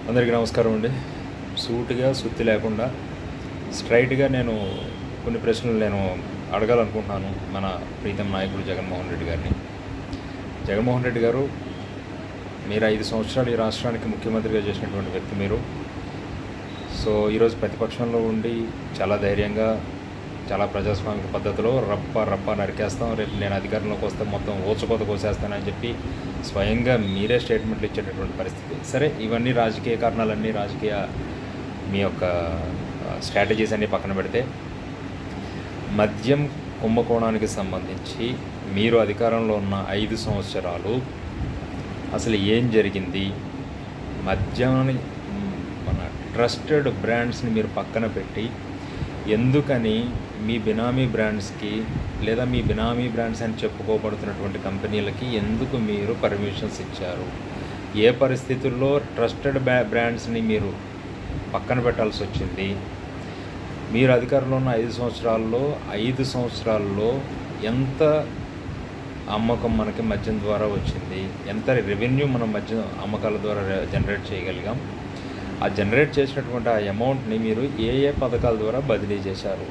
అందరికీ నమస్కారం అండి. సూటిగా సుత్తి లేకుండా స్ట్రైట్గా నేను కొన్ని ప్రశ్నలు అడగాలనుకుంటున్నాను మన ప్రీతం నాయకుడు జగన్మోహన్ రెడ్డి గారిని. జగన్మోహన్ రెడ్డి గారు, మీరు 5 సంవత్సరాలు ఈ రాష్ట్రానికి ముఖ్యమంత్రిగా చేసినటువంటి వ్యక్తి మీరు. సో ఈరోజు ప్రతిపక్షంలో ఉండి చాలా ధైర్యంగా, చాలా ప్రజాస్వామిక పద్ధతిలో రప్ప నరికేస్తాం, రేపు నేను అధికారంలోకి వస్తే మొత్తం ఊచకోత కోసేస్తానని చెప్పి స్వయంగా మీరే స్టేట్మెంట్లు ఇచ్చేటటువంటి పరిస్థితి. సరే, ఇవన్నీ రాజకీయ కారణాలన్నీ, రాజకీయ మీ యొక్క స్ట్రాటజీస్ అన్నీ పక్కన పెడితే, మద్యం కుంభకోణానికి సంబంధించి మీరు అధికారంలో ఉన్న 5 సంవత్సరాలు అసలు ఏం జరిగింది? మద్యాన్ని, మన ట్రస్టెడ్ బ్రాండ్స్ని మీరు పక్కన పెట్టి ఎందుకని మీ బినామీ బ్రాండ్స్కి లేదా మీ బినామీ బ్రాండ్స్ అని చెప్పుకోబడుతున్నటువంటి కంపెనీలకి ఎందుకు మీరు పర్మిషన్స్ ఇచ్చారు? ఏ పరిస్థితుల్లో ట్రస్టెడ్ బ్రాండ్స్ని మీరు పక్కన పెట్టాల్సి వచ్చింది? మీరు అధికారంలో ఉన్న 5 సంవత్సరాల్లో ఎంత అమ్మకం మనకి మద్యం ద్వారా వచ్చింది? ఎంత రెవెన్యూ మనం మద్యం అమ్మకాల ద్వారా జనరేట్ చేయగలిగాం? ఆ జనరేట్ చేసినటువంటి ఆ అమౌంట్ని మీరు ఏ పథకాల ద్వారా బదిలీ చేశారు?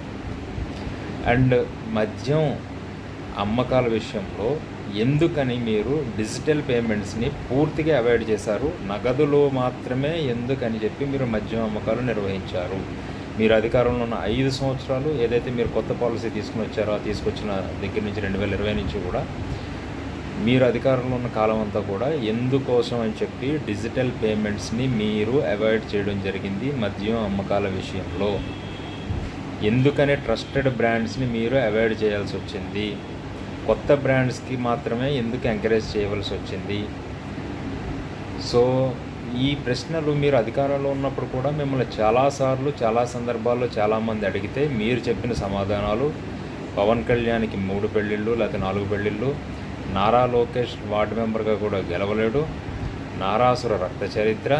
అండ్ మద్యం అమ్మకాల విషయంలో ఎందుకని మీరు డిజిటల్ పేమెంట్స్ని పూర్తిగా అవాయిడ్ చేశారు? నగదులో మాత్రమే ఎందుకని చెప్పి మీరు మద్యం అమ్మకాలు నిర్వహించారు? మీరు అధికారంలో ఉన్న 5 సంవత్సరాలు ఏదైతే మీరు కొత్త పాలసీ తీసుకుని వచ్చారో, ఆ తీసుకొచ్చిన దగ్గర నుంచి 2020 నుంచి కూడా మీరు అధికారంలో ఉన్న కాలం అంతా కూడా ఎందుకోసం అని చెప్పి డిజిటల్ పేమెంట్స్ని మీరు అవాయిడ్ చేయడం జరిగింది మద్యం అమ్మకాల విషయంలో? ఎందుకనే ట్రస్టెడ్ బ్రాండ్స్ని మీరు అవాయిడ్ చేయాల్సి వచ్చింది? కొత్త బ్రాండ్స్కి మాత్రమే ఎందుకు ఎంకరేజ్ చేయవలసి వచ్చింది? సో ఈ ప్రశ్నలు మీరు అధికారంలో ఉన్నప్పుడు కూడా మిమ్మల్ని చాలాసార్లు, చాలా సందర్భాల్లో చాలామంది అడిగితే మీరు చెప్పిన సమాధానాలు, పవన్ కళ్యాణ్కి 3 పెళ్ళిళ్ళు లేకపోతే 4 పెళ్ళిళ్ళు, నారా లోకేష్ వార్డు మెంబర్గా కూడా గెలవలేడు, నారాసుర రక్త చరిత్ర,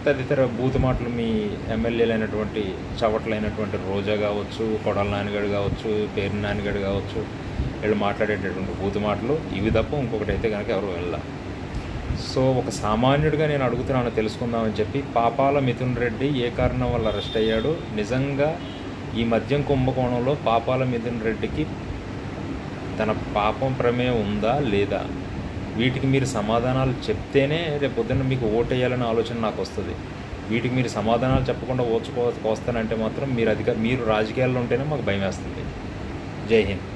తదితర బూతు మాటలు మీ ఎమ్మెల్యేలైనటువంటి చవట్లైనటువంటి రోజా కావచ్చు, కొడాల నాన్నగడు కావచ్చు, పేరు నాన్నగడు కావచ్చు, వీళ్ళు మాట్లాడేటటువంటి బూతు మాటలు ఇవి తప్ప ఇంకొకటి అయితే కనుక ఎవరు వెళ్ళా. సో ఒక సామాన్యుడిగా నేను అడుగుతున్నాను, తెలుసుకుందామని చెప్పి, పాపాల మిథున్ రెడ్డి ఏ కారణం వల్ల అరెస్ట్ అయ్యాడు? నిజంగా ఈ మద్యం కుంభకోణంలో పాపాల మిథున్ రెడ్డికి తన పాపం ప్రమేయం ఉందా లేదా? వీటికి మీరు సమాధానాలు చెప్తేనే రేపు పొద్దున్న మీకు ఓటేయాలనే ఆలోచన నాకు వస్తుంది. వీటికి మీరు సమాధానాలు చెప్పకుండా వస్తానంటే మాత్రం మీరు రాజకీయాల్లో ఉంటేనే మాకు భయం వేస్తుంది. జై హింద్.